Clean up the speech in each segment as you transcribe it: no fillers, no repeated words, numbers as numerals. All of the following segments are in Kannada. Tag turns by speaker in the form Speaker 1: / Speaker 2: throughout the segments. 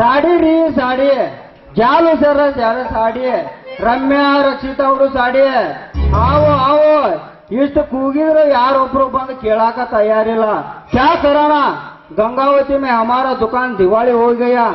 Speaker 1: साडी ರೀ साडी ಜಾಲು ಸರ ಜಾಲು साडी ರಮ್ಯಾ ರಕ್ಷಿತಾ ಅವರು साडी आओ ಇಷ್ಟು ಕೂಗಿದ್ರು ಯಾರೊಬ್ರು ಬಂದು ಕೇಳಾಕ ತಯಾರಿಲ್ಲ क्या कराना गंगावती में हमारा दुकान दिवाली हो गया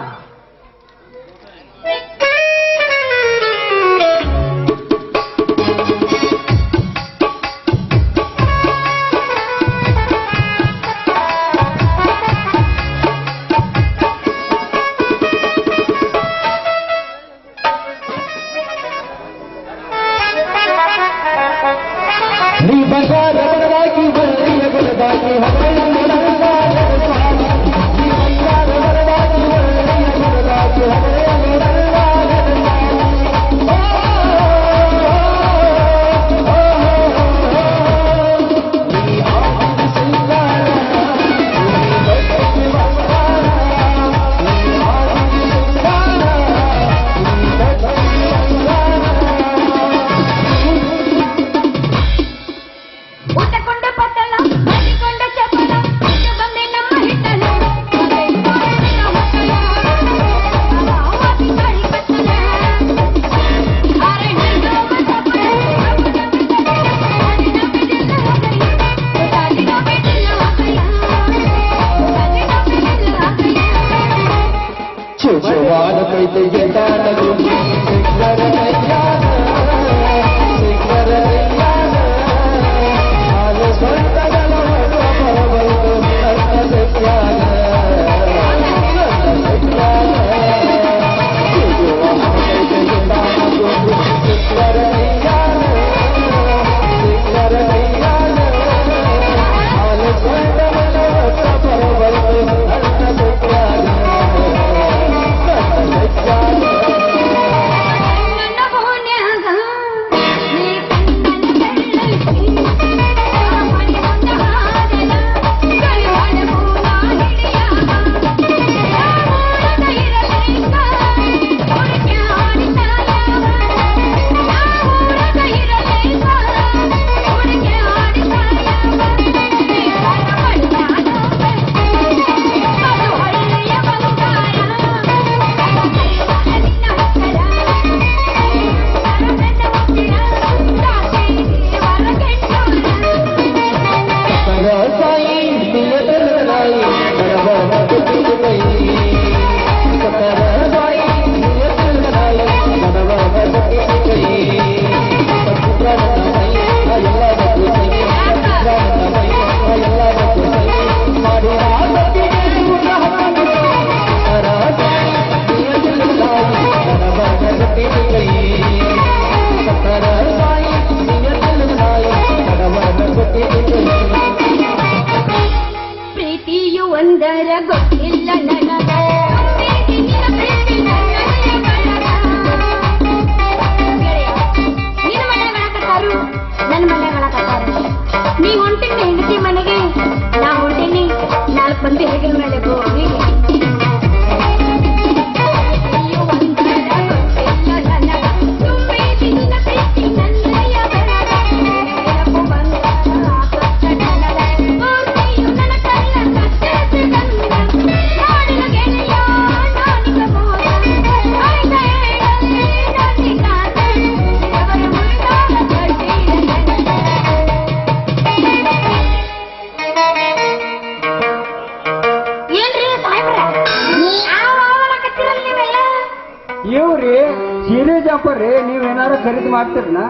Speaker 1: ನೀವೇನಾರ ಖರೀದಿ ಮಾಡ್ತೀರನ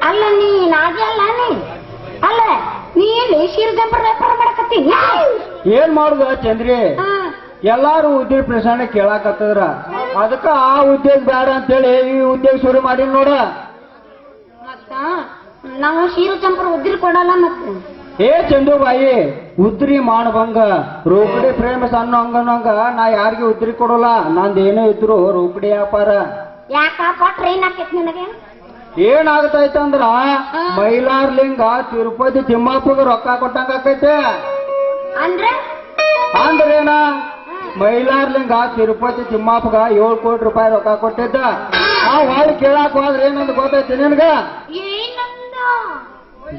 Speaker 2: ಅಲ್ಲ ನೀ ನಾಗೆ ಅಲ್ಲ ಅಲ್ಲ ನೀ ಎಲ್ಲಿ ಸೀರೆ ಜಂಪರ್ ವ್ಯಾಪಾರ ಮಾಡಕತ್ತಿ
Speaker 1: ಏನ್ ಮಾಡುದ ಚಂದ್ರಿ ಎಲ್ಲಾರು ಉದ್ಯೋಗ ಪ್ರಶ್ನೆ ಕೇಳಾಕತ್ತದ್ರ ಅದಕ್ಕ ಆ ಉದ್ಯೋಗ ಬೇಡ ಅಂತೇಳಿ ಈ ಉದ್ಯೋಗ ಶುರು ಮಾಡಿ ನೋಡ
Speaker 2: ಮತ್ತ ನಾವು ಸೀರೆ ಜಂಪರ್ ಉದ್ರಿ ಕೊಡಲ್ಲ ಮತ್ತೆ
Speaker 1: ಏ ಚಂದುಬಾಯಿ ಉದ್ರಿ ಮಾಡಬಂಗ ರೋಕಡಿ ಫ್ರೇಮಸ್ ಅನ್ನೋ ಹಂಗ ನಾ ಯಾರಿಗೆ ಉದ್ರಿ ಕೊಡೋಲ್ಲ ನಂದೇನೋ ಇದ್ರು ರೋಕಡಿ ವ್ಯಾಪಾರ
Speaker 2: ಯಾಕ ಕೊಟ್ರೆ ಏನಾಕೈತಿ ನಿನಗೆ
Speaker 1: ಏನಾಗತೈತಂದ್ರ ಮೈಲಾರ್ಲಿಂಗ ತಿರುಪತಿ ತಿಮ್ಮಪ್ಪಗ ರೊಕ್ಕ ಕೊಟ್ಟಂಗ ಆಕೈತೆ ಅಂದ್ರೇನ ಮೈಲಾರ್ಲಿಂಗ ತಿರುಪತಿ ತಿಮ್ಮಪ್ಪಗ 7 ಕೋಟಿ ರೂಪಾಯಿ ರೊಕ್ಕ ಕೊಟ್ಟಿದ್ದ ಆ ಹೊಳ್ಳಿ ಕೇಳಾಕ ಹೋದ್ರೆ ಏನಂತ ಗೊತ್ತೈತಿ ನಿನ್ಗ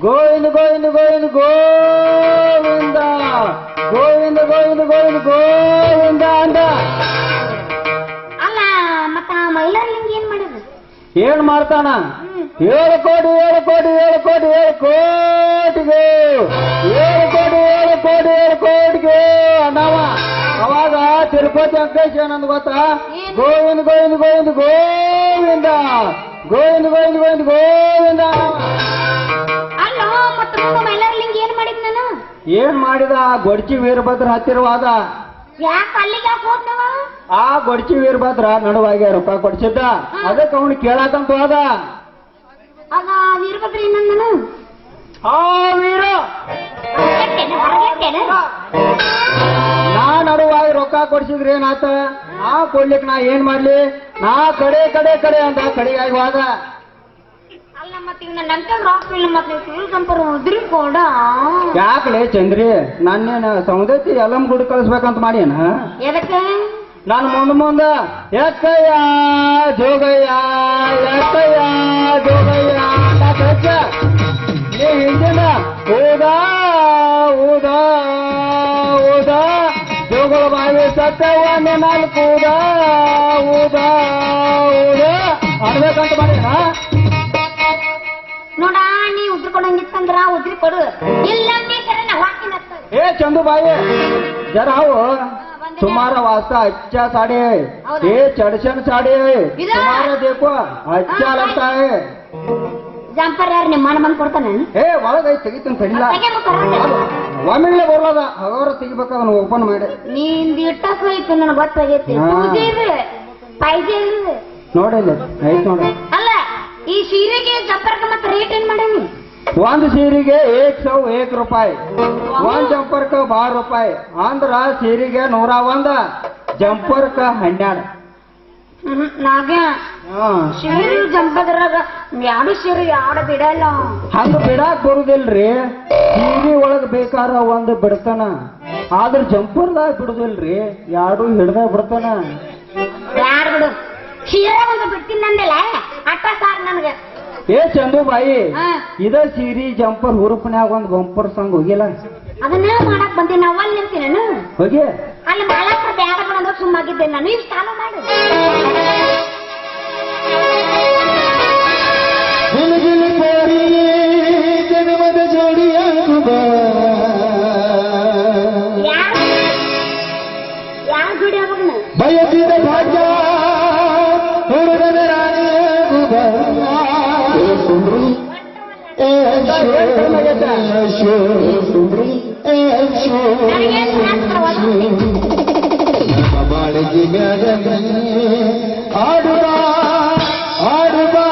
Speaker 1: ಗೋವಿಂದ ಗೋವಿಂದ ಗೋವಿಂದ ಗೋವಿಂದ ಗೋವಿಂದ ಗೋವಿಂದ ಗೋವಿಂದ ಗೋವಿಂದ ಅಂದ ಏನ್ ಮಾಡ್ತಾನ 7 ಕೋಟಿ 7 ಕೋಟಿ 7 ಕೋಟಿ 7 ಕೋಟಿಗೆ 7 ಕೋಟಿ 7 ಕೋಟಿ 7 ಕೋಟಿಗೆ ಅನ್ನವ. ಅವಾಗ ತಿರುಪತಿ ಅಂಕೇಶ್ ಏನಂದ್ ಗೊತ್ತಾ? ಗೋವಿಂದ ಗೋವಿಂದ ಗೋವಿಂದ ಗೋವಿಂದ ಗೋವಿಂದ ಗೋವಿಂದ ಗೋವಿಂದ ಗೋವಿಂದ.
Speaker 2: ಅಲ್ಲ ಮತ್ತೆ ಮೈಲಾರ್ಲಿಂಗ ಏನ್ ಮಾಡಿದ್ ನಾನು?
Speaker 1: ಏನ್ ಮಾಡಿದ? ಗೊಡ್ಚಿ ವೀರಭದ್ರ ಹತ್ತಿರವಾದ.
Speaker 2: ಯಾಕೆ ಅಲ್ಲಿಗೆ ಯಾಕೆ ಹೋದ್ನವ?
Speaker 1: ಆ ಗೊಡ್ಚಿ ವೀರಭದ್ರ ನಡುವಾಗಿ ರೊಕ್ಕ ಕೊಡ್ಸಿದ್ದ. ಅದಕ್ಕೆ ಅವನು ಕೇಳಾಕಂತ ಹೋದ.
Speaker 2: ಅದ ವೀರಭದ್ರ ಏನಂದನು?
Speaker 1: ಆ ವೀರ
Speaker 2: ಹೊರಗೆಟ್ಟೆನ?
Speaker 1: ನಾ ನಡುವಾಗಿ ರೊಕ್ಕ ಕೊಡ್ಸಿದ್ರೆ ಏನಾತ? ನಾ ಕೊಡ್ಲಿಕ್ ನಾ ಏನ್ ಮಾಡ್ಲಿ? ನಾ ಕಡೆ ಕಡೆ ಕಡೆ ಅಂತ ಕಡೆಗಾಗಿ ಹೋದ.
Speaker 2: ಅಲ್ಲ ಮತ್ತೆ ಈಗ ನನ್ನ ಅಂಕಲ್ ರಾಕ್ ಇಲ್ಲ ಮತ್ತೆ ಸುಳ್ಳು ಸಂಪರ್ ಉದ್ರಿ ಕೊಡ.
Speaker 1: ಯಾಕಲೇ ಚಂದ್ರಿ, ನಾನೇನ ಸೌಂದತಿ ಎಲ್ಲಮ್ ಗುಡ್ ಕಳಿಸ್ಬೇಕಂತ ಮಾಡ್ಯಾನ?
Speaker 2: ಎದಕ್ಕೆ?
Speaker 1: ನಾನು ಮುಂದ ಎಕ್ಕಯ್ಯ ಜೋಗಯ್ಯ ಎಕ್ಕಯ್ಯ ಜೋಗಯ್ಯ ಅಂತ ಕಳ್ಸ. ನೀ ಹಿಂದಿನ ಊದಾ ಊದಾ ಊದಾ ಜೋಗಳ ಬಾವಿ ಸತ್ತವನ್ನೇ 4 ಊದಾ ಊದಾ ಊದಾ ಅನ್ಬೇಕಂತ ಮಾಡ್ಯಾನ.
Speaker 2: ನೋಡ ನೀ ಉದ್ರಿ ಕೊಡಂಗಿತ್ತಂದ್ರ ಉದ್ರಿ ಕೊಡು, ಇಲ್ಲ ಹಾಕಿನ.
Speaker 1: ಏ ಚಂದು ಬಾಯಿ ಜರ ಅವು तुम्हारा वास्ता अच्छा साड़ी है, ये चढ़शन साड़ी है, तुम्हारा देखो अच्छा लगता है.
Speaker 2: ಜಂಪರ್ ಯಾರು ನಿಮ್ಮ ಮನ ಬಂದು ಕೊಡ್ತಾನೆ?
Speaker 1: ಏ ಒಳಗೈ ತೆಗಿತಾನೆ ಕಡಿಲ್ಲ ಒಮ್ಮೆಲೆ ಬರಲದ ಅವರ ತೆಗಿಬೇಕ ಅವನು ಓಪನ್ ಮಾಡಿ.
Speaker 2: ನಿಂದ ಇಟ್ಟಕ ಐತಿ ನನಗೆ ಗೊತ್ತಾಗೈತಿ. ಪೈಜೆ
Speaker 1: ನೋಡಿಲ್ಲ ಐತ್ ನೋಡ.
Speaker 2: ಅಲ್ಲ ಈ ಸೀರೆಗೆ ಜಂಪರ್ಗೆ ಮತ್ತೆ ರೇಟ್ ಏನ್ ಮಾಡೀನಿ?
Speaker 1: ಒಂದು ಸೀರೆಗೆ 101 ರೂಪಾಯಿ, ಒಂದ್ ಜಂಪರ್ಕ 12 ರೂಪಾಯಿ. ಅಂದ್ರ ಸೀರೆಗೆ 101, ಜಂಪರ್ಕ 12.
Speaker 2: ನಾಗ ಸೀರೆ ಜಂಪದ್ರಾಗ ಎರಡು ಸೀರೆ ಯಾಡ ಬಿಡಲ್ಲ.
Speaker 1: ಹಂಗ ಬಿಡಾಕ್ ಬರುದಿಲ್ರಿ. ಸೀರೆ ಒಳಗ್ ಬೇಕಾರ ಒಂದು ಬಿಡ್ತಾನ, ಆದ್ರ ಜಂಪರ್ದಾಗ ಬಿಡುದಿಲ್ರಿ. ಎರಡು ಹಿಡ್ದಾಗ ಬಿಡ್ತಾನ.
Speaker 2: ಯಾರು ಬಿಡು, ಸೀರೆ ಒಂದು ಬಿಡ್ತೀನಿ ನಂದಿಲ್ಲ ಅಟ್ಟ ಸಾರ್ ನನಗೆ.
Speaker 1: ಏ ಚಂದು ಬಾಯಿ, ಇದ ಸೀರಿ ಜಂಪರ್ ಹುರುಪನ್ಯಾಗ ಒಂದ್ ಬಂಪರ್ ಸಾಂಗ್ ಹೋಗಿಲ್ಲ?
Speaker 2: ಅದನ್ನ ಮಾಡಕ್ ಬಂದೆ ನಾವು ಅಲ್ಲಿ ನಿಂತೀನಿ ನಾನು
Speaker 1: ಹೋಗಿ
Speaker 2: ಅಲ್ಲಿ ಮಾಲಕ್ರ ಬ್ಯಾಡ ಬಂದ್ರೆ ಸುಮ್ಮಾಗಿದ್ದೆ ನಾನು. ಇಷ್ಟು ಚಾಲು ಮಾಡು. ಯಾರ ಜೋಡಿ ಆಗ್ಬೇಕು?
Speaker 1: ಬಯಸಿದ ಭಾಗ್ಯ ಹುಡುಗನ ರಾಣಿ ಆಡುಬಾ ಆಡುಬಾ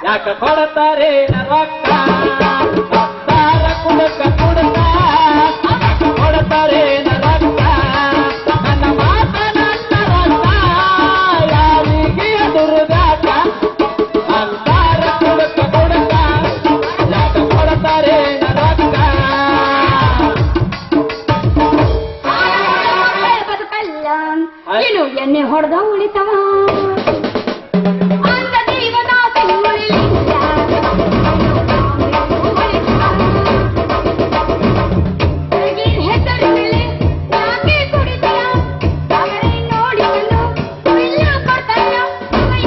Speaker 1: ಯಾಕ ಕೊಡತಾರೆ ರೊಕ್ಕ ಅಂತಾರ ಕುಡಕ ಕುಡಕ ಯಾಕ ಕೊಡತಾರೆ ರೊಕ್ಕ ನನ್ನ ಮಾತ ನನ್ನ ರೊಕ್ಕ ಯಾರಿಗೆ ದುರ್ಗಾಕ ಅಂತಾರ ಕುಡಕ ಕುಡಕ ಯಾಕ ಕೊಡತಾರೆ ರೊಕ್ಕ
Speaker 2: ಬದುಕಲ್ಲ ಏನು ಎಣ್ಣೆ ಹೊಡೆದ ಉಳಿತವ ಅಂತ ಜೀವನ ಉಳಿಲಿಲ್ಲ ಹೆಸರು ಮೇಲೆ ಯಾಕೆ ಕುಡಿತೀಯ ಅವರೇ ನೋಡಿಕೊಂಡು ಇಲ್ಲ ಕೊಡ್ತಾರ ಸಮಯ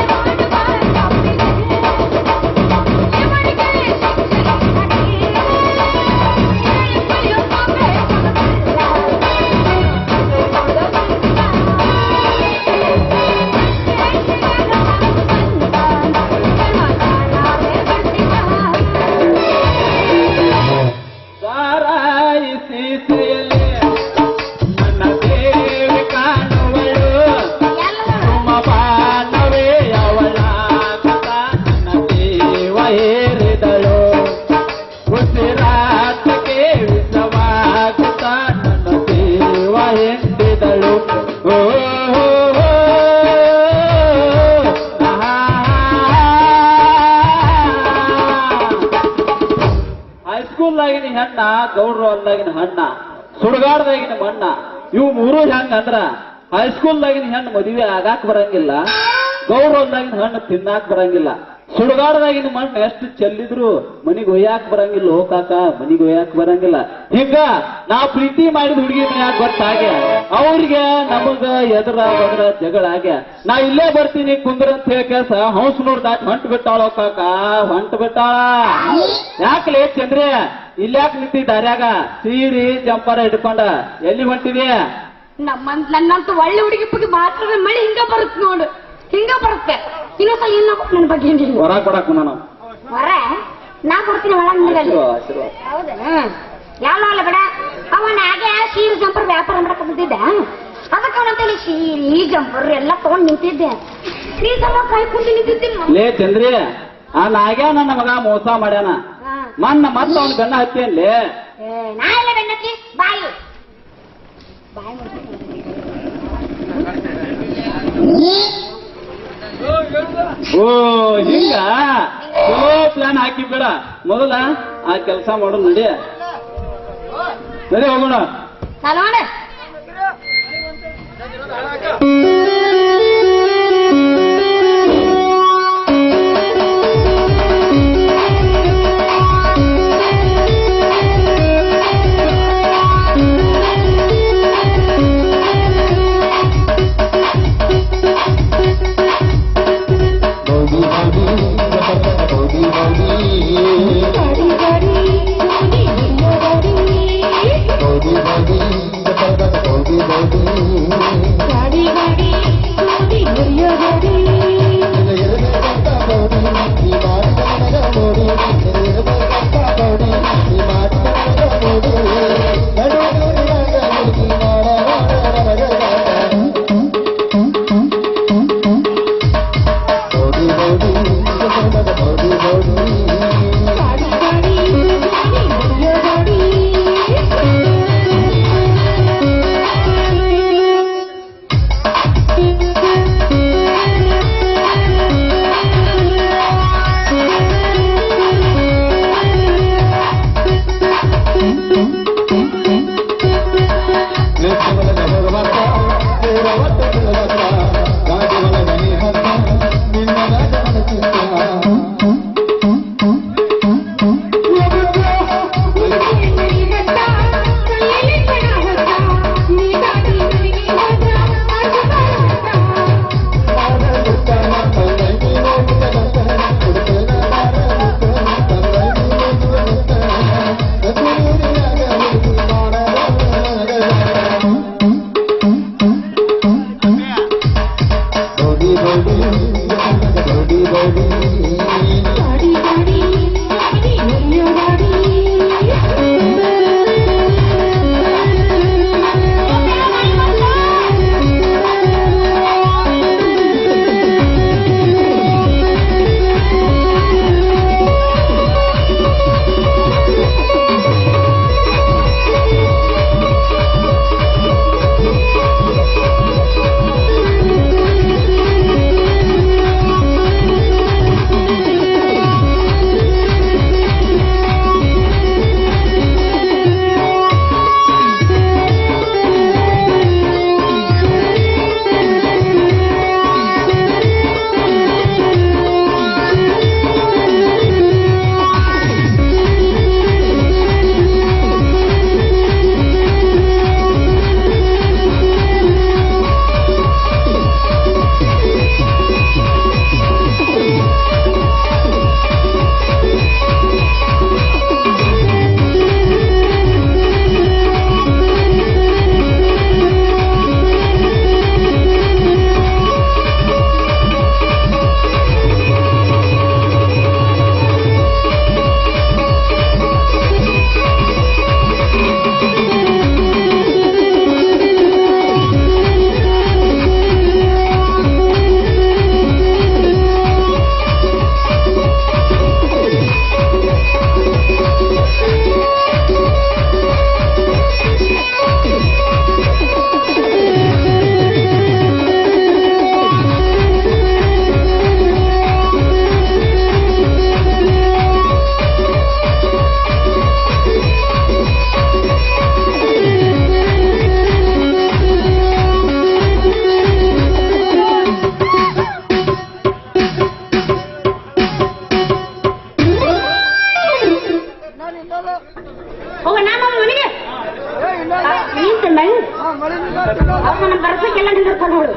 Speaker 1: ಸಾರಾಯಿಸಿ ಸಿರಿಯಲಿ ನನ್ನ ದೇವಿ ಕಾಣುವಳು ಸುಮಪಾನವೇ ಅವಳ ಕಥ ನನ್ನ ದೇವ ಹೇರಿದಳು ಉಸಿರಾಟಕ್ಕೆ ವಿಷವಾಗುತ್ತ ನನ್ನ ದೇವ ಎಂದಿದಳು ಓ ಹೈಸ್ಕೂಲ್ದಾಗಿನ ಹೆಣ್ಣ ಗೌಡ್ರು ಅಲ್ದಾಗಿನ ಹಣ್ಣ ಸುಡುಗಾಡ್ದಾಗಿನ ಮಣ್ಣ ಇವು ಮೂರು ಹೆಂಗ ಅಂದ್ರ ಹೈಸ್ಕೂಲ್ದಾಗಿನ ಹೆಣ್ಣು ಮದುವೆ ಆಗಾಕ್ ಬರಂಗಿಲ್ಲ ಗೌಡ್ರು ಅಲ್ದಾಗಿನ ಹಣ್ಣು ತಿನ್ನಾಕ್ ಬರಂಗಿಲ್ಲ ಸುಡುಗಾಡ್ದಾಗಿನ ಮಣ್ಣು ಎಷ್ಟು ಚೆಲ್ಲಿದ್ರು ಮನಿಗ್ ಒಯ್ಯಾಕ್ ಬರಂಗಿಲ್ಲ ಹೋಗಾಕ ಮನಿಗ್ ಒಯ್ಯಾಕ್ ಬರಂಗಿಲ್ಲ ಹಿಂಗ ನಾವ್ ಪ್ರೀತಿ ಮಾಡಿದ ಹುಡುಗಿ ಮನ್ಯಾಗ ಗೊತ್ತಾಗ್ಯ ಅವ್ರಿಗೆ ನಮಗ ಎದುರ ಬದ್ರ ಜಗಳ ಆಗ್ಯ ನಾ ಇಲ್ಲೇ ಬರ್ತೀನಿ ಕುಂದ್ರ ಅಂತ ಹೇಳಿ ಕೆಲಸ ಹೌಸ್ ನೋಡ್ದಾಟ್ ಹೊಂಟ್ ಬಿಟ್ಟಾಳ ಕಾಕ ಹೊಂಟ್ ಬಿಟ್ಟಾಳ ಯಾಕಲೇ ಚಂದ್ರೆ ಇಲ್ಯಾಕ್ ನಿಂತಿ ದಾರ್ಯಾಗ ಸೀರಿ ಜಂಪರ ಹಿಡ್ಕೊಂಡ ಎಲ್ಲಿ ಹೊಂಟಿದ್ಯಾ
Speaker 2: ನನ್ನಂತೂ ಒಳ್ಳೆ ಹುಡುಗಿ ಪುಗಿ ಮಾತ್ರವೇ ಮಳಿ ಹಿಂಗ ಬರುತ್ತೆ ನೋಡು ಹಿಂಗ ಬರುತ್ತೆ ಇನ್ನೊಂದ್ಸಲ ಏನ್ ನನ್ನ ಬಗ್ಗೆ ಏನಿಲ್ಲ
Speaker 1: ಹೊರ ಕೊಡಕ್ ನಾನು
Speaker 2: ಹೊರ ನಾ ಕೊಡ್ತೀನಿ ಒಳಗೆ ಹೌದಾ ಯಾವ ಅಲ್ಲ ಬೇಡ ಅವನ ಹಾಗೆ ಸೀರೆ ಜಂಪರ್ ವ್ಯಾಪಾರ ಮಾಡಕ್ ಬಂದಿದ್ದೆ ಅದಕ್ಕೆ ಅವನಂತೇಳಿ ಸೀರೆ ಜಂಪರ್ ಎಲ್ಲ ತಗೊಂಡ್ ನಿಂತಿದ್ದೆ ಸೀರೆ ಜಂಪರ್ ಕಾಯ್ಕೊಂಡು ನಿಂತಿದ್ದೀನಿ
Speaker 1: ಲೇ ಚಂದ್ರಿ ಆ ನಾಗ್ಯ ನನ್ನ ಮಗ ಮೋಸ ಮಾಡ್ಯಾನ ಮತ್ತ ಅವ್ನ ಗಣ್ಣ ಹತ್ತೇನ್ಲೇ
Speaker 2: ನಾ ಎಲ್ಲ ಬೆನ್ನತ್ತಿ ಬಾಯಿ ಬಾಯಿ
Speaker 1: ಓ ಹಿಂಗ ಪ್ಲಾನ್ ಹಾಕಿ ಬೇಡ ಮೊದಲ ಆ ಕೆಲಸ ಮಾಡೋದು ನಡಿ ಹೋಗೋಣ
Speaker 2: ನೋಡ ಗಾಡಿ ಮಳೆ ಅವನ ಬರ್ಸಕ್ಕೆಲ್ಲ ನಿಂದಿರ್ತಾನ ನೋಡು